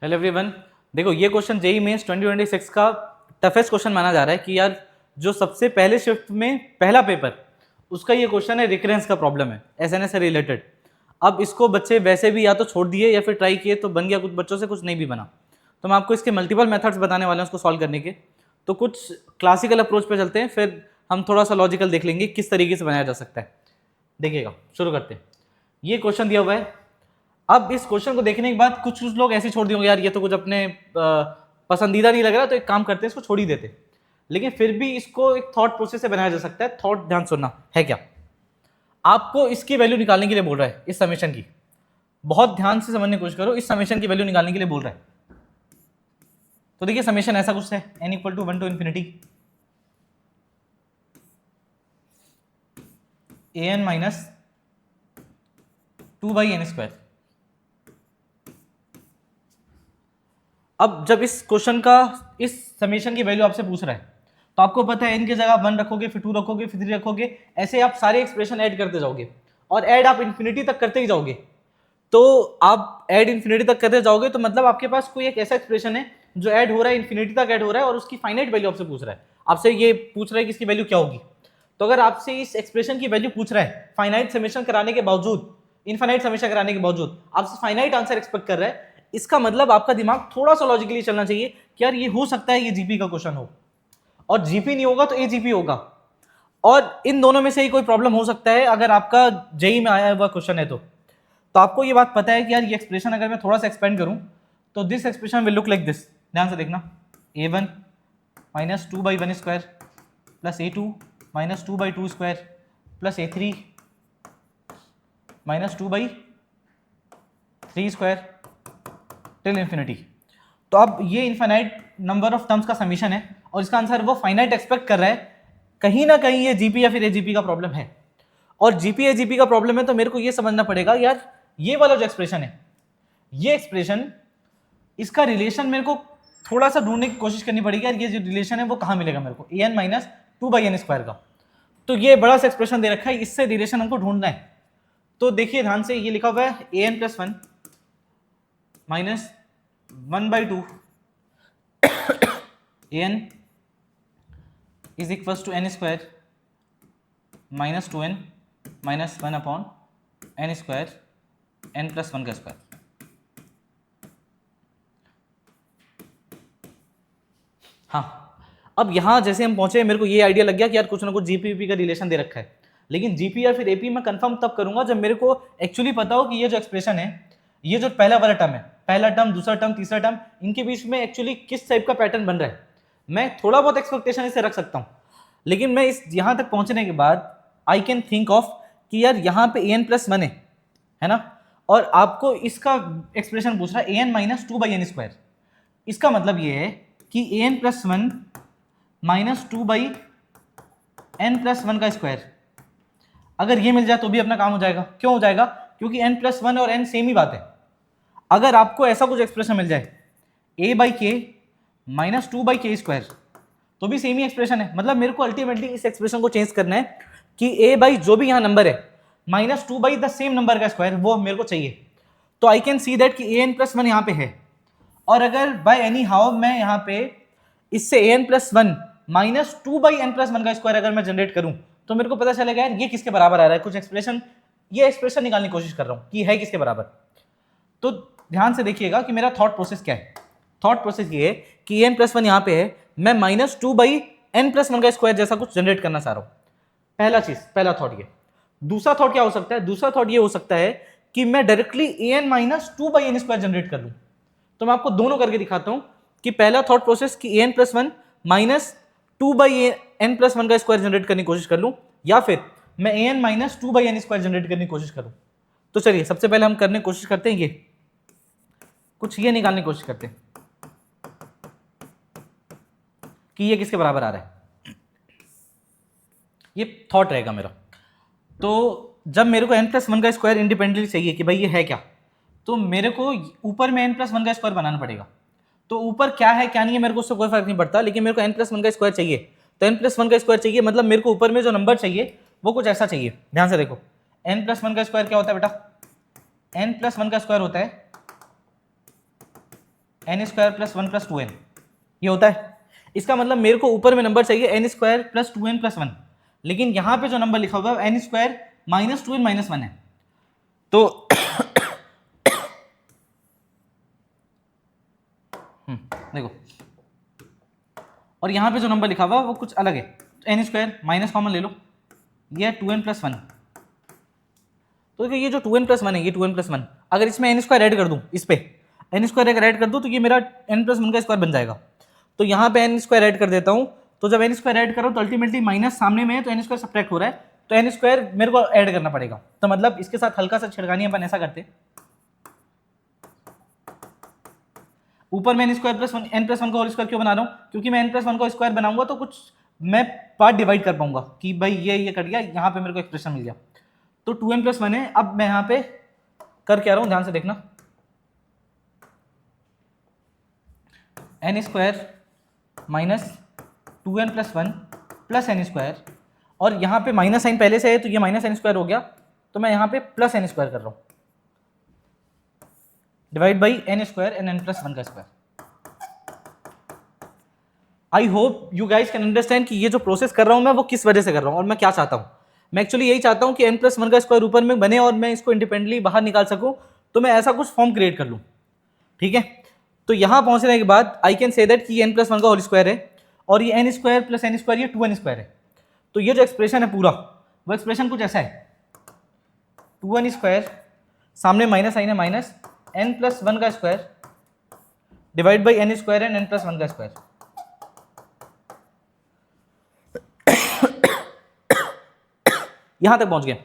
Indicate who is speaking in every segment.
Speaker 1: Hello everyone. देखो ये question JEE mains 2026 का टफेस्ट क्वेश्चन माना जा रहा है कि यार जो सबसे पहले शिफ्ट में पहला पेपर उसका ये क्वेश्चन है, रिकरेंस का प्रॉब्लम है एसएनएस से रिलेटेड। अब इसको बच्चे वैसे भी या तो छोड़ दिए या फिर ट्राई किए तो बन गया, कुछ बच्चों से कुछ नहीं भी बना। तो मैं आपको इसके मल्टीपल मेथड्स बताने वाला हूँ उसको सॉल्व करने के। तो कुछ क्लासिकल अप्रोच पे चलते हैं, फिर हम थोड़ा सा लॉजिकल देख लेंगे किस तरीके से बनाया जा सकता है। देखिएगा, शुरू करते हैं। ये क्वेश्चन दिया हुआ है। अब इस क्वेश्चन को देखने के बाद कुछ लोग ऐसे छोड़ दिए यार ये तो कुछ अपने पसंदीदा नहीं लग रहा, तो एक काम करते हैं इसको छोड़ ही देते। लेकिन फिर भी इसको एक थॉट प्रोसेस से बनाया जा सकता है। थॉट ध्यान सुनना है क्या, आपको इसकी वैल्यू निकालने के लिए बोल रहा है, इस समेशन की। बहुत ध्यान से समझने की कोशिश करो, इस समेशन की वैल्यू निकालने के लिए बोल रहा है। तो देखिए समेशन ऐसा कुछ है, n equal to 1 to infinity an minus 2/n²। अब जब इस क्वेश्चन का इस समेशन की वैल्यू आपसे पूछ रहा है तो आपको पता है n की जगह 1 रखोगे, फिर 2 रखोगे, फिर 3 रखोगे, ऐसे आप सारे एक्सप्रेशन ऐड करते जाओगे और ऐड आप इन्फिनिटी तक करते ही जाओगे। तो आप ऐड इन्फिनिटी तक करते जाओगे तो मतलब आपके पास कोई एक ऐसा एक्सप्रेशन है जो ऐड हो रहा है, इन्फिनिटी तक ऐड हो रहा है और उसकी फाइनाइट वैल्यू आपसे पूछ रहा है। आपसे ये पूछ रहा है कि इसकी वैल्यू क्या होगी। तो अगर आपसे इस एक्सप्रेशन की वैल्यू पूछ रहा है फाइनाइट समेशन कराने के बावजूद, इनफाइनाइट समेशन कराने के बावजूद आपसे फाइनाइट आंसर एक्सपेक्ट कर रहा है, इसका मतलब आपका दिमाग थोड़ा सा लॉजिकली चलना चाहिए कि यार ये हो सकता है ये जीपी का क्वेश्चन हो, और जीपी नहीं होगा तो एजीपी होगा, और इन दोनों में से ही कोई प्रॉब्लम हो सकता है अगर आपका जेई में आया हुआ क्वेश्चन है तो आपको ये बात पता है कि यार ये एक्सप्रेशन अगर मैं थोड़ा सा एक्सपेंड करूं तो this expression will look like this. ध्यान से देखना, a1 minus 2/1² plus a2 minus 2/2² plus a3 minus 2/3² till infinity. तो अब ये इनफाइनाइट नंबर ऑफ टर्म्स का समीशन है और इसका आंसर वो फाइनाइट एक्सपेक्ट कर रहा है। कहीं ना कहीं ये जीपी या फिर एजीपी का प्रॉब्लम है, और जीपी एजीपी का प्रॉब्लम है तो मेरे को ये समझना पड़ेगा यार ये वाला जो एक्सप्रेशन है, ये एक्सप्रेशन, इसका रिलेशन मेरे को थोड़ा सा ढूंढने की कोशिश करनी पड़ेगी यार ये जो रिलेशन है वो कहाँ मिलेगा मेरे को, an माइनस 2/n² का। तो ये बड़ा सा एक्सप्रेशन दे रखा है, इससे रिलेशन हमको ढूंढना है। तो देखिए ध्यान से, ये लिखा हुआ है an + 1 minus 1/2 an is equals to n² minus 2n minus 1/n² n + 1 का स्क्वायर। हाँ, अब यहां जैसे हम पहुंचे मेरे को ये आइडिया लग गया कि यार कुछ ना कुछ जीपी का रिलेशन दे रखा है। लेकिन जीपी या फिर एपी मैं कंफर्म तब करूंगा जब मेरे को एक्चुअली पता हो कि ये जो एक्सप्रेशन है, ये जो पहला वाला टर्म है, पहला टर्म, दूसरा टर्म, तीसरा टर्म, इनके बीच में एक्चुअली किस टाइप का पैटर्न बन रहा है। मैं थोड़ा बहुत एक्सपेक्टेशन इसे रख सकता हूं, लेकिन मैं इस यहां तक पहुंचने के बाद आई कैन थिंक ऑफ कि यार यहाँ पे an + 1 है ना, और आपको इसका एक्सप्रेशन पूछ रहा है an माइनस 2/n²। इसका मतलब ये है कि an + 1 माइनस 2/n + 1 का स्क्वायर। अगर ये मिल जाए तो भी अपना काम हो जाएगा। क्यों हो जाएगा? क्योंकि n + 1 और n सेम ही बात है। अगर आपको ऐसा कुछ एक्सप्रेशन मिल जाए a/k माइनस 2/k² तो भी सेम ही एक्सप्रेशन है। मतलब मेरे को अल्टीमेटली इस एक्सप्रेशन को चेंज करना है कि a/ जो भी यहाँ नंबर है माइनस 2/ द सेम नंबर का स्क्वायर, वो मेरे को चाहिए। तो आई कैन सी दैट कि an + 1 यहाँ पे है, और अगर बाय एनी हाउ मैं यहाँ पे इससे an + 1 माइनस 2/n + 1 का स्क्वायर अगर मैं जनरेट करूं तो मेरे को पता चलेगा यार ये किसके बराबर आ रहा है। कुछ एक्सप्रेशन, ये एक्सप्रेशन निकालने की कोशिश कर रहा हूं कि है किसके बराबर। तो ध्यान से देखिएगा कि मेरा थॉट प्रोसेस क्या है। थॉट प्रोसेस ये है कि an + 1 यहाँ पे है, मैं माइनस 2/n + 1 का स्क्वायर जैसा कुछ जनरेट करना चाह रहा हूं। पहला चीज, पहला थॉट ये। दूसरा थॉट क्या हो सकता है? दूसरा थॉट ये हो सकता है कि मैं directly an minus 2/n² generate कर लूं। तो मैं आपको दोनों करके दिखाता हूं कि पहला थॉट प्रोसेस कि an + 1 माइनस 2/n + 1 का स्क्वायर जनरेट करने की कोशिश कर लूं, या फिर मैं an माइनस 2/n² जनरेट करने की कोशिश करूं। तो चलिए सबसे पहले हम करने की कोशिश करते हैं, ये कुछ ये निकालने की कोशिश करते हैं कि ये किसके बराबर आ रहा है। ये थॉट रहेगा मेरा। तो जब मेरे को n + 1 का स्क्वायर इंडिपेंडेंटली चाहिए कि भाई ये है क्या, तो मेरे को ऊपर में n + 1 का स्क्वायर बनाना पड़ेगा। तो ऊपर क्या है क्या नहीं है मेरे को उससे कोई फर्क नहीं पड़ता, लेकिन मेरे को n + 1 का स्क्वायर चाहिए। तो n + 1 का स्क्वायर चाहिए मतलब मेरे को ऊपर में जो नंबर चाहिए वो कुछ ऐसा चाहिए। ध्यान से देखो, n + 1 का स्क्वायर क्या होता है बेटा? n + 1 का स्क्वायर होता है n square plus 1 plus 2n, ये होता है। इसका मतलब मेरे को ऊपर में नंबर चाहिए N square plus 2n plus 1, लेकिन यहां पे जो नंबर लिखा हुआ है n square minus 2n minus 1 है। तो देखो, और यहां पे जो नंबर लिखा हुआ है वो कुछ अलग है। एन स्क्वायर माइनस कॉमन ले लो, ये 2n प्लस 1। तो देखो ये जो 2n प्लस 1 है, ये 2n प्लस 1, अगर इसमें एन स्क्वायर ऐड कर दूं, इस पे एन स्क्वायर अगर ऐड कर दूं तो ये मेरा n प्लस 1 का स्क्वायर बन जाएगा। तो यहाँ पे एन स्क्वायर ऐड कर देता हूँ, तो जब एन स्क्वायर ऐड करो तो अल्टीमेटली माइनस सामने में है तो एन स्क्वायर सब्ट्रैक्ट हो रहा है, तो एन स्क्वायर मेरे को ऐड करना पड़ेगा। तो मतलब इसके साथ हल्का सा छिड़कानी अपन ऐसा करते, ऊपर में N square plus 1 N plus 1 का होल स्क्वायर क्यों बना रहा हूँ, क्योंकि मैं एन प्लस 1 का स्क्वायर बनाऊंगा तो कुछ मैं पार्ट डिवाइड कर पाऊंगा कि भाई ये कट गया, यहाँ पे मेरे को एक्सप्रेशन मिल गया। तो 2n प्लस 1 है। अब मैं यहाँ पे कर क्या रहा हूँ, ध्यान से देखना, N square minus 2n plus 1 plus N square, और यहाँ पे माइनस साइन पहले से है तो ये माइनस एन स्क्वायर हो गया, तो मैं यहाँ पे प्लस एन स्क्वायर कर रहा हूँ, divide by N square N N plus 1 का square. I hope you guys can understand कि ये जो प्रोसेस कर रहा हूँ मैं वो किस वजह से कर रहा हूँ और मैं क्या चाहता हूँ। मैं एक्चुअली यही चाहता हूँ कि एन प्लस 1 का स्क्वायर ऊपर में बने और मैं इसको इंडिपेंडेंटली बाहर निकाल सकूँ, तो मैं ऐसा कुछ फॉर्म क्रिएट कर लूँ। ठीक है, तो यहाँ पहुँचने के बाद आई कैन से दैट कि एन प्लस 1 का होल स्क्वायर है और ये N square plus N square ये 2n स्क्वायर है। तो ये जो एक्सप्रेशन है पूरा, वो एक्सप्रेशन कुछ ऐसा है, 2n स्क्वायर, सामने माइनस साइन है, माइनस एन प्लस 1 का square divide by N square and N plus 1 का स्क्वायर। यहां तक पहुंच गए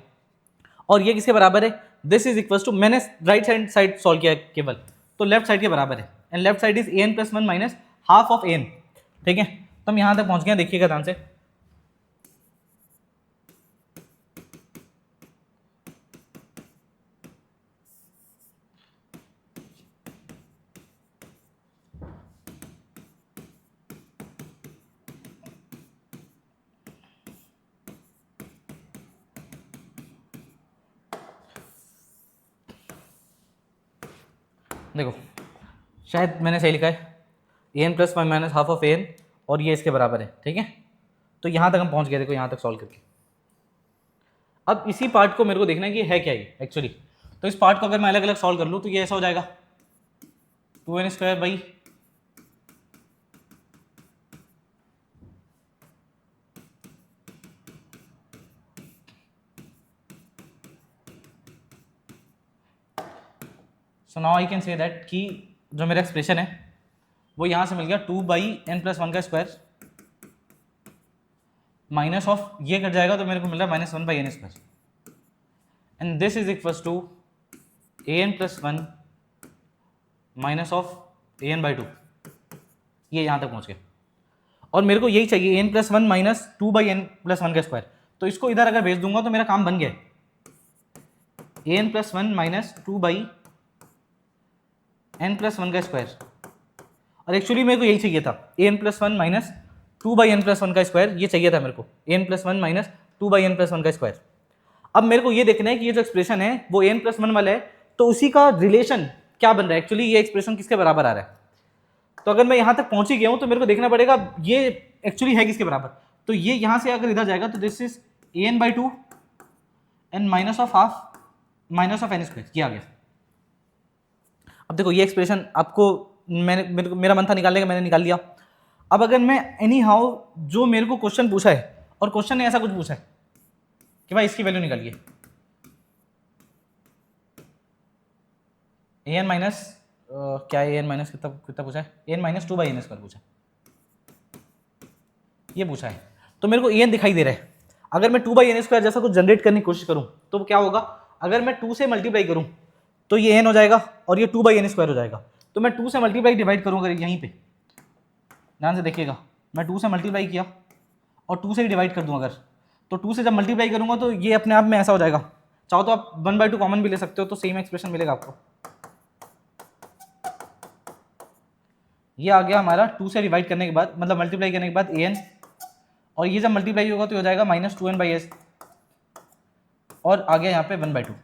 Speaker 1: और ये किसके बराबर है, दिस इज इक्वल टू, मैंने राइट हैंड साइड सॉल्व किया केवल, तो लेफ्ट साइड के बराबर है, and left side is A N plus 1 minus half of N. ठीक है, तो हम यहां तक पहुंच गए, देखिएगा ध्यान से। देखो शायद मैंने सही लिखा है, a N plus 1 minus half of n, और ये इसके बराबर है। ठीक है, तो यहाँ तक हम पहुँच गए, देखो यहाँ तक सॉल्व करके। अब इसी पार्ट को मेरे को देखना है कि है क्या ये एक्चुअली। तो इस पार्ट को अगर मैं अलग अलग सॉल्व कर लूँ तो ये ऐसा हो जाएगा, 2n square by so now I can say that कि जो मेरा एक्सप्रेशन है वो यहाँ से मिल गया 2 बाई एन प्लस 1 का स्क्वायर माइनस ऑफ ये कट जाएगा तो मेरे को मिल रहा है minus 1 by N square, and this is equal to A N plus 1 minus of A N by 2। ये यहाँ तक पहुँच गए और मेरे को यही चाहिए, a N plus 1 minus 2 by N plus 1 का स्क्वायर। तो इसको इधर अगर भेज दूंगा तो मेरा काम बन गया, a N plus 1 minus 2 by N plus 1 का स्क्वायर, और एक्चुअली मेरे को यही चाहिए था, a N plus 1 minus 2 by N plus 1 का स्क्वायर, ये चाहिए था मेरे को, a N plus 1 minus 2 by N plus 1 का स्क्वायर। अब मेरे को ये देखना है कि ये जो एक्सप्रेशन है वो ए एन प्लस 1 वाला है, तो उसी का रिलेशन क्या बन रहा है, एक्चुअली ये एक्सप्रेशन किसके बराबर आ रहा है। तो अगर मैं यहाँ तक पहुँच ही गया हूँ तो मेरे को देखना पड़ेगा ये एक्चुअली है किसके बराबर। तो ये यहाँ से अगर इधर जाएगा तो this is A N by 2 N minus of half minus of N square, ये आ गया। अब देखो ये एक्सप्रेशन आपको मेरा मन था निकालने का, मैंने निकाल लिया। अब अगर मैं एनी हाउ जो मेरे को क्वेश्चन पूछा है और क्वेश्चन ने ऐसा कुछ पूछा है कि भाई इसकी वैल्यू निकालिए, ए एन माइनस क्या ए एन माइनस कितना पूछा है, a n minus 2 by N square पूछा है, ये पूछा है। तो मेरे को ए एन दिखाई दे रहा है, अगर मैं 2 बाई एन स्क्वायर जैसा कुछ जनरेट करने की कोशिश करूँ तो क्या होगा, अगर मैं 2 से मल्टीप्लाई करूँ तो ये एन हो जाएगा और ये 2 बाई एन स्क्वायर हो जाएगा। तो मैं 2 से मल्टीप्लाई डिवाइड करूँगा यहीं पे, ध्यान से देखिएगा, मैं 2 से मल्टीप्लाई किया और 2 से ही डिवाइड कर दूँ अगर, तो 2 से जब मल्टीप्लाई करूँगा तो ये अपने आप में ऐसा हो जाएगा। चाहो तो आप 1/2 कॉमन भी ले सकते हो तो सेम एक्सप्रेशन मिलेगा आपको। ये आ गया हमारा 2 से डिवाइड करने के बाद, मतलब मल्टीप्लाई करने के बाद ए एन, और ये जब मल्टीप्लाई होगा तो हो जाएगा माइनस 2n बाई एस, और आ गया यहाँ पे 1/2।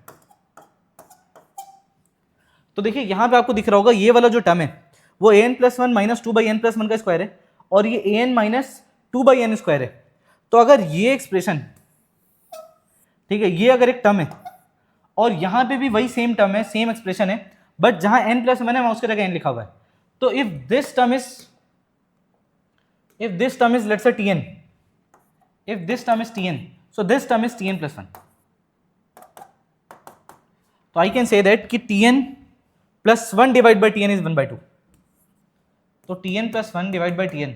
Speaker 1: तो देखिए यहाँ पे आपको दिख रहा होगा ये वाला जो टर्म है वो an plus one minus two by N plus one का स्क्वायर है और ये an minus two by N square है। तो अगर ये एक्सप्रेशन, ठीक है, ये अगर एक टर्म है और यहां पे भी वही सेम टर्म है, सेम एक्सप्रेशन है, बट जहां n प्लस वन है वहां उसके जगह n लिखा हुआ है, तो if this term is let's say tn, if this term is tn, so this term is tn plus 1. So I can say that कि tn plus 1 divided by tn is 1 by 2. तो tn plus 1 divided by tn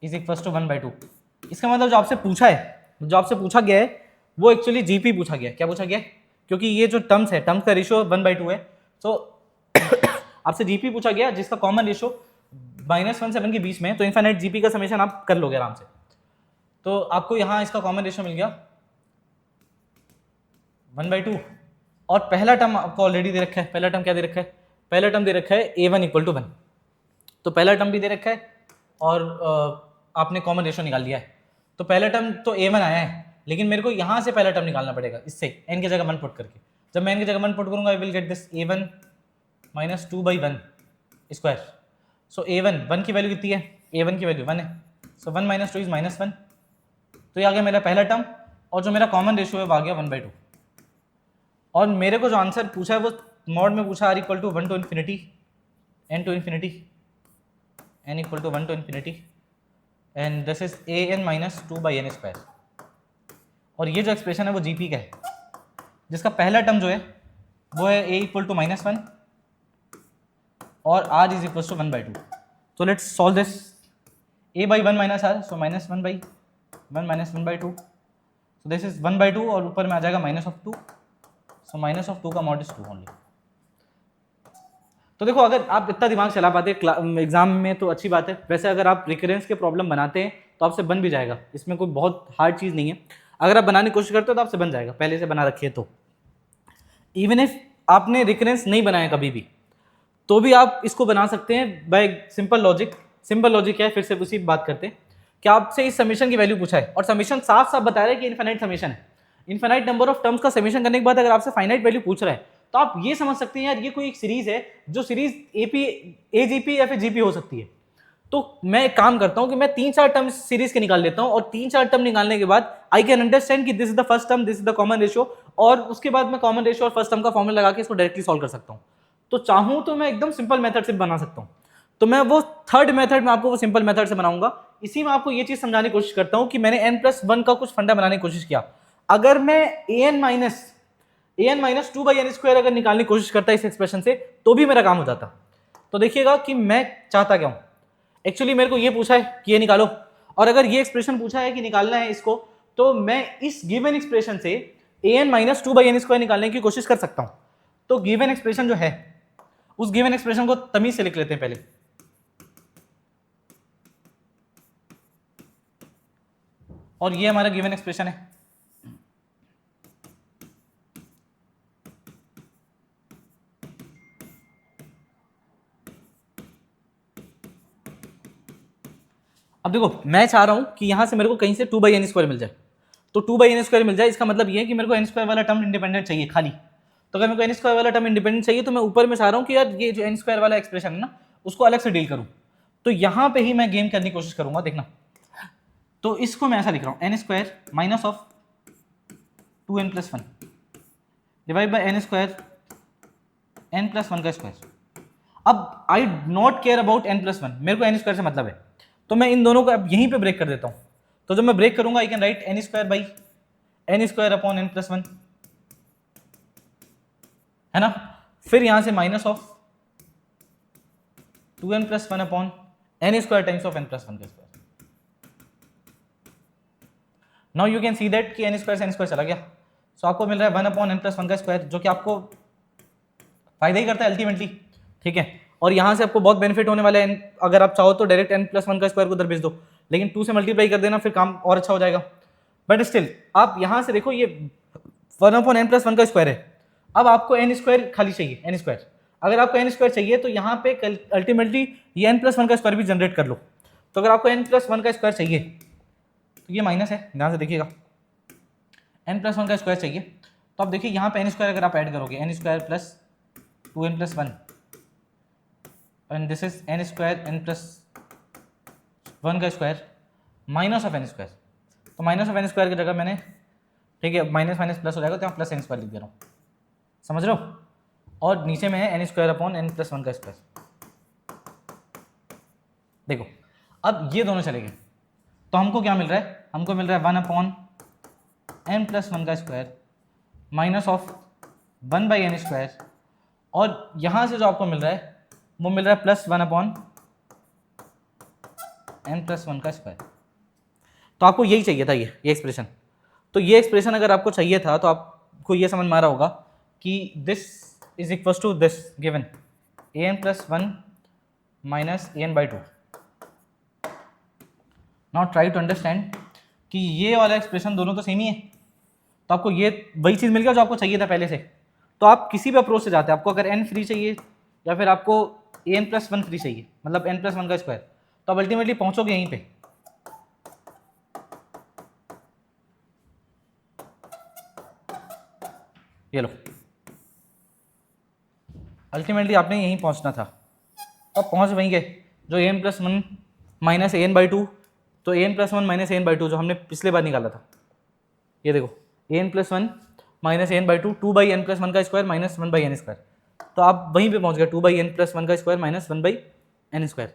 Speaker 1: is equals to 1 by 2. इसका मतलब जो आपसे पूछा गया है वो एक्चुअली जीपी पूछा गया है। क्या पूछा गया है? क्योंकि ये जो टर्म्स है, टर्म्स का रेशियो 1 by 2 है, तो आपसे जीपी पूछा गया जिसका कॉमन रेशियो -1 से 1 के बीच में है, तो इनफाइनाइट जीपी का समेशन आप कर लोगे आराम से। तो आपको यहाँ इसका कॉमन रेशियो मिल गया 1 by 2 और पहला टर्म आपको ऑलरेडी दे रखा है। पहला टर्म क्या दे रखा है? पहला टर्म दे रखा है a1 इक्वल टू 1, तो पहला टर्म भी दे रखा है और आपने कॉमन रेशियो निकाल लिया है। तो पहला टर्म तो a1 आया है, लेकिन मेरे को यहाँ से पहला टर्म निकालना पड़ेगा इससे n की जगह 1 पुट करके। जब मैं n की जगह 1 पुट करूँगा I will get this a1 minus 2 by 1 square. So a1 1 की वैल्यू कितनी है? a1 की वैल्यू 1 है, सो 1 माइनस 2 इज -1, तो ये आ गया मेरा पहला टर्म और जो मेरा कॉमन रेशियो है वो आ गया 1 by 2। और मेरे को जो आंसर पूछा है वो मॉड में पूछा r equal to 1 to infinity n to infinity n equal to 1 to infinity and this is an minus 2 by N square. और ये जो एक्सप्रेशन है वो जीपी का है, जिसका पहला टर्म जो है वो है a इक्वल टू -1 और r is equal to 1 by 2। तो let's solve this. a by 1 minus r, so -1 by 1 minus 1 by 2, so this is 1 by 2 और ऊपर में आ जाएगा -2, सो -2 का मॉड इज 2 ओनली। तो देखो अगर आप इतना दिमाग चला पाते एग्जाम में तो अच्छी बात है, वैसे अगर आप रिकरेंस के प्रॉब्लम बनाते हैं तो आपसे बन भी जाएगा, इसमें कोई बहुत हार्ड चीज़ नहीं है। अगर आप बनाने की कोशिश करते हो तो आपसे बन जाएगा, पहले से बना रखिए तो। इवन इफ आपने रिकरेंस नहीं बनाया कभी भी तो भी आप इसको बना सकते हैं bye simple logic. Simple logic क्या है, फिर से उसी बात करते हैं कि आपसे इस समीशन की वैल्यू पूछा है और समीशन साफ साफ बता रहा है कि इनफाइनाइट समीशन है। इनफाइनाइट नंबर ऑफ टर्म्स का समीशन करने के बाद अगर आपसे फाइनाइट वैल्यू पूछ रहा है तो आप ये समझ सकते हैं यार ये कोई एक सीरीज है जो सीरीज एजीपी या फिर जीपी हो सकती है। तो मैं एक काम करता हूं कि मैं 3-4 टर्म सीरीज के निकाल लेता हूं और 3-4 टर्म निकालने के बाद आई कैन अंडरस्टैंड कि this is the first term, this is the common ratio, और उसके बाद मैं कॉमन रेशियो और फर्स्ट टर्म का फॉर्मूला लगा के इसको डायरेक्टली सॉल्व कर सकता हूं। तो चाहूं तो मैं एकदम सिंपल मेथड से बना सकता हूं, तो मैं वो थर्ड मेथड में आपको वो सिंपल मेथड से बनाऊंगा। इसी में आपको ये चीज समझाने की कोशिश करता हूं कि मैंने n+1 का कुछ फंडा बनाने की कोशिश किया। अगर मैं an minus 2 by N square अगर निकालने की कोशिश करता इस एक्सप्रेशन से तो भी मेरा काम हो जाता। तो देखिएगा कि मैं चाहता क्या हूं। एक्चुअली मेरे को ये पूछा है कि ये निकालो, और अगर ये एक्सप्रेशन पूछा है कि निकालना है इसको, तो मैं इस गिवन एक्सप्रेशन से an minus 2 by N square निकालने की कोशिश कर सकता हूं। तो गिवन एक्सप्रेशन जो है उस गिवन एक्सप्रेशन को तमीज से लिख लेते हैं पहले। और ये हमारा गिवन एक्सप्रेशन है। अब देखो मैं चाह रहा हूं कि यहां से मेरे को कहीं से 2 बाई एन स्क्वायर मिल जाए, तो 2 बाई एन स्क्वायर मिल जाए, इसका मतलब ये है कि मेरे को एन स्क्वायर वाला टर्म इंडिपेंडेंट चाहिए खाली। तो अगर मेरे को एन स्क्वायर वाला टर्म इंडिपेंडेंट चाहिए तो मैं ऊपर में चाह रहा हूं कि यार ये जो एन स्क्वायर वाला एक्सप्रेशन है ना उसको अलग से डील करूं। तो यहां पे ही मैं गेम करने की कोशिश करूंगा, देखना। तो इसको मैं ऐसा लिख रहा हूं, N square minus of 2n+1 divide by N square n+1 का स्क्वायर। अब आई नॉट केयर अबाउट n+1, मेरे को एन स्क्वायर से मतलब है, तो मैं इन दोनों को अब यहीं पे ब्रेक कर देता हूं। तो जब मैं ब्रेक करूंगा I can write n square by N square upon n+1, है ना। फिर यहां से minus of 2n+1 upon n square times of n+1 का square. Now you can see that कि एन स्क्वायर से एन स्क्वायर चला गया, सो आपको मिल रहा है 1 अपॉन n+1 का स्क्वायर, जो कि आपको फायदा ही करता है अल्टीमेटली, ठीक है। और यहाँ से आपको बहुत बेनिफिट होने वाला है। अगर आप चाहो तो डायरेक्ट n+1 का स्क्वायर को उधर भेज दो, लेकिन 2 से मल्टीप्लाई कर देना, फिर काम और अच्छा हो जाएगा। बट स्टिल आप यहाँ से देखो ये 1 अपॉन n+1 का स्क्वायर है। अब आपको एन स्क्वायर खाली चाहिए, एन स्क्वायर। अगर आपको एन स्क्वायर चाहिए तो यहाँ पे अल्टीमेटली ये n+1 का स्क्वायर भी जनरेट कर लो। तो अगर आपको n+1 का स्क्वायर चाहिए तो ये माइनस है, ध्यान से देखिएगा, n+1 का स्क्वायर चाहिए। तो अब देखिए यहाँ पे एन स्क्वायर अगर आप ऐड करोगे, n square plus 2n+1 and this is n square n plus 1 का square minus of N square. तो माइनस ऑफ एन स्क्वायर की जगह मैंने, ठीक है, माइनस माइनस प्लस हो जाएगा तो यहाँ प्लस एन स्क्वायर लिख दे रहा हूँ, समझ रहे हो। और नीचे में है n square upon n plus 1 का स्क्वायर। देखो अब ये दोनों चले गए तो हमको क्या मिल रहा है, हमको मिल रहा है 1 अपॉन एन प्लस 1 का square minus of 1 by N square, और यहाँ से जो आपको मिल रहा है वो मिल रहा है प्लस 1 अपॉन एन प्लस 1 का स्क्वायर। तो आपको यही चाहिए था, ये एक्सप्रेशन। तो ये एक्सप्रेशन अगर आपको चाहिए था तो आपको ये समझ में आ रहा होगा कि this is equal to this given a N plus 1 minus a N by 2। Now try to understand कि ये वाला एक्सप्रेशन दोनों तो सेम ही है, तो आपको ये वही चीज़ मिल गया जो आपको चाहिए था पहले से। तो आप किसी भी अप्रोच से जाते हैं, आपको अगर n फ्री चाहिए या फिर आपको ए एन प्लस 1 फ्री चाहिए, मतलब n प्लस 1 का स्क्वायर, तो आप अल्टीमेटली पहुंचोगे यहीं पे। ये लो, अल्टीमेटली आपने यहीं पहुंचना था, तो आप पहुंच वहीं गए, जो a N plus 1 minus a N by 2। तो a N plus 1 minus a N by 2 जो हमने पिछले बार निकाला था, ये देखो a N plus 1 minus n by 2, 2 by N plus 1 का square minus 1 by N square. तो आप वहीं पे पहुंच गए, 2 बाई एन प्लस 1 का square minus 1 by N square.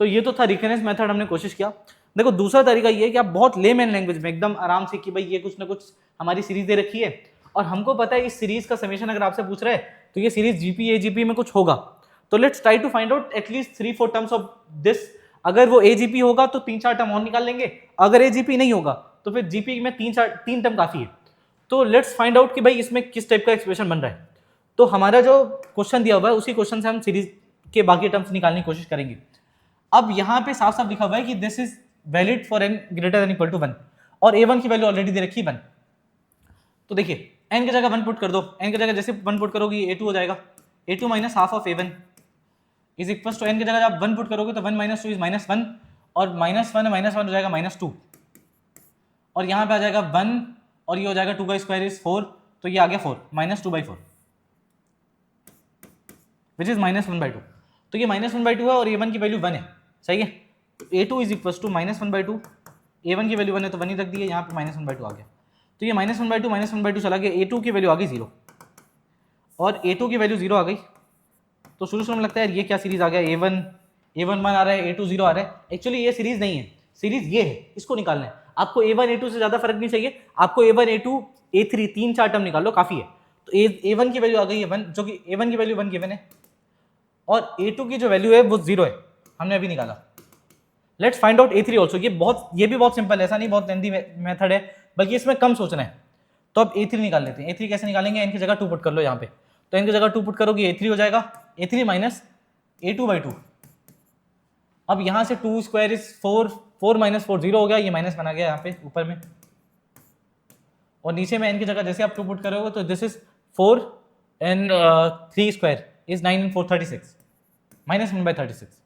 Speaker 1: तो ये तो था रिकरेंस मेथड, हमने कोशिश किया। देखो दूसरा तरीका ये है कि आप बहुत लेमैन लैंग्वेज में एकदम आराम से कि भाई ये कुछ ना कुछ हमारी सीरीज दे रखी है और हमको पता है इस सीरीज का समेशन अगर आपसे पूछ रहा है तो ये सीरीज जीपी एजीपी में कुछ होगा, तो let's try to find out at least 3-4 terms of this. अगर वो एजीपी होगा तो 3-4 टर्म और निकाल लेंगे, अगर एजीपी नहीं होगा तो फिर जीपी में 3 टर्म काफी है। तो लेट्स फाइंड आउट कि भाई इसमें किस टाइप का एक्सप्रेशन बन रहा है। तो हमारा जो क्वेश्चन दिया हुआ है उसी क्वेश्चन से हम सीरीज के बाकी टर्म्स निकालने की कोशिश करेंगे। अब यहाँ पे साफ साफ लिखा हुआ है कि this is valid for n greater than equal to 1 और a1 की वैल्यू ऑलरेडी दे रखी है 1। तो देखिए n की जगह 1 पुट कर दो, n की जगह जैसे 1 पुट करोगे a2 हो जाएगा, a2 minus half of a1 is equal to n की जगह आप 1 पुट करोगे तो 1 माइनस 2 इज माइनस 1 और माइनस 1 हो जाएगा माइनस 2 और यहाँ पे आ जाएगा 1 और ये हो जाएगा 2 का स्क्वायर इज 4, तो ये आ गया 4 माइनस 2/4 विच इज माइनस 1/2। तो ये माइनस 1/2 है और a1 की वैल्यू 1 है, सही है। a2 is equal to minus 1/2, a1 की वैल्यू 1 है तो 1 ही रख दी है, यहाँ पे माइनस 1/2 आ गया। तो ये माइनस 1/2 चला गया, a2 की वैल्यू आ गई 0 और a2 की वैल्यू 0 आ गई। तो शुरू में लगता है ये क्या सीरीज आ गया, a1 1 आ रहा है, a2 0 आ रहा है। एक्चुअली ये सीरीज नहीं है, सीरीज ये है, इसको निकालना है आपको। a1 a2 से ज्यादा फर्क नहीं चाहिए आपको, a1 a2 a3 3-4 टर्म निकाल लो काफी है। तो a1 की वैल्यू आ गई है 1, जो कि a1 की वैल्यू 1 गिवन है और a2 की जो वैल्यू है वो 0 है, हमने अभी निकाला। Let's find out a3 also. ये भी बहुत सिंपल है, ऐसा नहीं बहुत लेंथी मेथड है, बल्कि इसमें कम सोचना है। तो अब a3 निकाल लेते हैं। a3 कैसे निकालेंगे, n की जगह 2 पुट कर लो यहाँ पे, तो n की जगह 2 पुट करोगे a3 हो जाएगा, a3 माइनस a2/2। अब यहाँ से 2 स्क्वायर इज 4, 4 माइनस 4 0 हो गया, ये माइनस बना गया यहाँ पे ऊपर में, और नीचे में n की जगह जैसे आप 2 पुट करोगे तो this is 4 and 3 square is 9 and 4 36 minus 1/36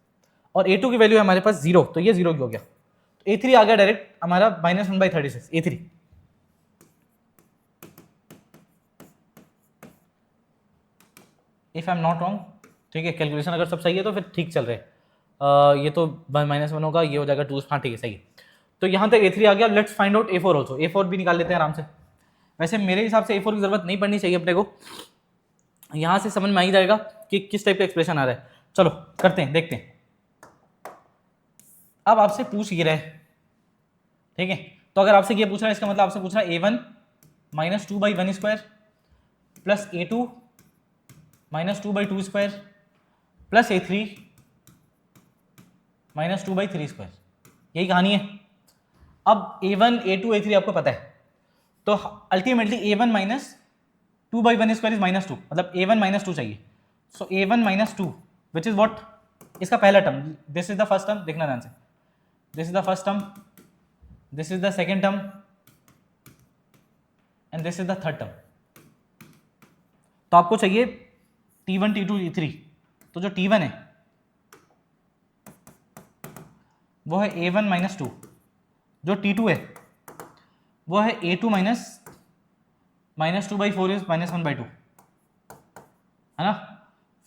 Speaker 1: और a2 की वैल्यू है हमारे पास 0, तो ये 0 हो गया। तो a3 आ गया डायरेक्ट हमारा minus 1/36 a3। If I am not wrong, ठीक है, कैलकुलेशन अगर सब सही है तो फिर ठीक चल रहे हैं। ये तो -1 होगा, ये हो जाएगा 2, हाँ ठीक है सही है। तो यहाँ तक a3 आ गया। Let's find out a4 also, a4 भी निकाल लेते हैं आराम से। वैसे मेरे हिसाब से a4 की जरूरत नहीं पड़नी चाहिए अपने को, यहाँ से समझ में आ ही जाएगा कि किस टाइप का एक्सप्रेशन आ रहा है। चलो करते हैं, देखते हैं। अब आपसे पूछ ये रहा है, ठीक है, तो अगर आपसे ये पूछ रहा है इसका मतलब आपसे पूछ रहा है a1 minus 2/1 square plus a2 minus 2/2 square plus a3 minus 2/3 square, यही कहानी है। अब a1 a2 a3 आपको पता है, तो ultimately a1 minus 2/1 square is minus 2, मतलब a1 माइनस 2 चाहिए। सो a1 minus 2 which is what, इसका पहला term, this is the first term, देखना ध्यान से, this is the first term, this is the second term and this is the third term. तो आपको चाहिए t1 t2 t3, तो जो t1 है वो है a1 माइनस 2, जो t2 है वो है a2 माइनस 2/4 इज माइनस 1/2, है ना।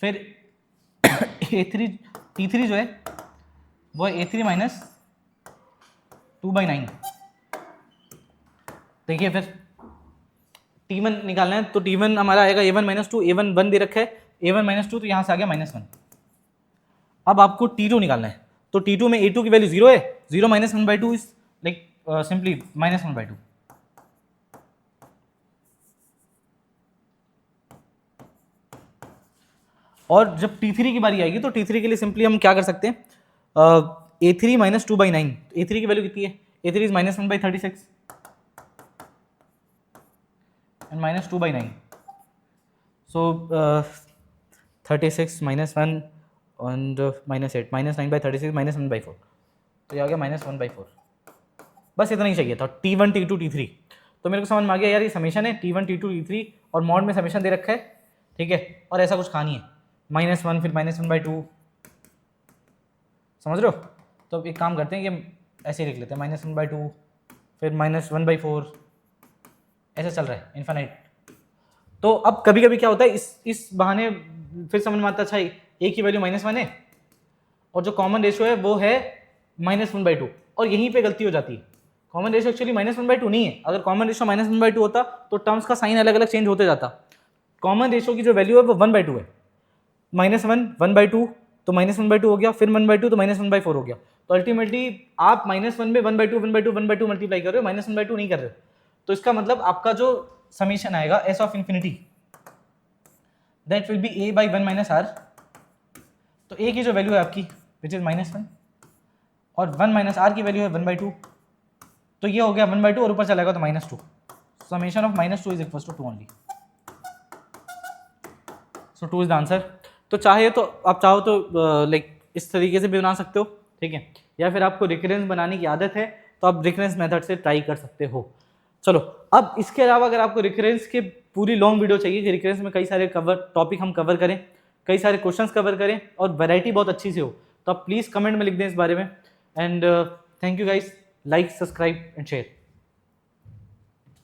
Speaker 1: फिर a3 T3 जो है वो है A3 माइनस 2/9। देखिए फिर T1 निकालना है तो T1 हमारा आएगा A1 माइनस 2, A1 1 दे रखा है, A1 माइनस 2 तो यहाँ से आ गया -1। अब आपको T2 निकालना है तो T2 में A2 की वैल्यू 0 है, 0 माइनस 1/2 इज लाइक सिंपली -1/2। और जब T3 की बारी आएगी तो T3 के लिए सिंपली हम क्या कर सकते हैं, A3 माइनस 2/9, A3 की वैल्यू कितनी है, A3 is -1/36 and -2/9, so 36 -1 and -8, -9/36 -1/4, तो ये आ गया -1/4। बस इतना ही चाहिए था, T1 T2 T3। तो मेरे को समझ में आ गया यार ये समीशन है T1 T2 T3 और मॉड में समीशन दे रखा है, ठीक है, और ऐसा कुछ कहानी है -1 फिर -1/2, समझ रहे हो। तो अब एक काम करते हैं कि हम ऐसे ही लिख लेते हैं -1/2 फिर -1/4, ऐसे चल रहा है इन्फिनाइट। तो अब कभी कभी क्या होता है, इस बहाने फिर समझ में आता है, अच्छा ए की वैल्यू -1 है और जो कॉमन रेशियो है वो है -1/2, और यहीं पे गलती हो जाती है। कॉमन रेशियो एक्चुअली -1/2 नहीं है, अगर कॉमन रेशियो -1/2 होता तो टर्म्स का साइन अलग अलग चेंज होते जाता। कॉमन रेशियो की जो वैल्यू है वो 1/2 है, -1 1/2 तो -1/2 हो गया, फिर 1/2 तो -1/4 हो गया। तो अल्टीमेटली आप -1 में 1/2 1/2 1/2 मल्टीप्लाई कर रहे हो, -1/2 नहीं कर रहे हो। तो इसका मतलब आपका जो समीशन आएगा s of infinity that will be a/1 minus r। तो a की जो वैल्यू है आपकी विच इज -1 और 1 माइनस r की वैल्यू है 1/2, तो ये हो गया 1/2 और ऊपर चलेगा तो -2। Summation of -2 is equal to 2 only, so 2 is the answer. तो चाहे तो आप चाहो तो लाइक इस तरीके से भी बना सकते हो, ठीक है, या फिर आपको रिकरेंस बनाने की आदत है तो आप रिकरेंस मेथड से ट्राई कर सकते हो। चलो अब इसके अलावा अगर आपको रिकरेंस के पूरी लॉन्ग वीडियो चाहिए कि रिकरेंस में कई सारे टॉपिक हम कवर करें, कई सारे क्वेश्चंस कवर करें और वैरायटी बहुत अच्छी से हो, तो आप प्लीज़ कमेंट में लिख दें इस बारे में। And thank you guys, like subscribe and share.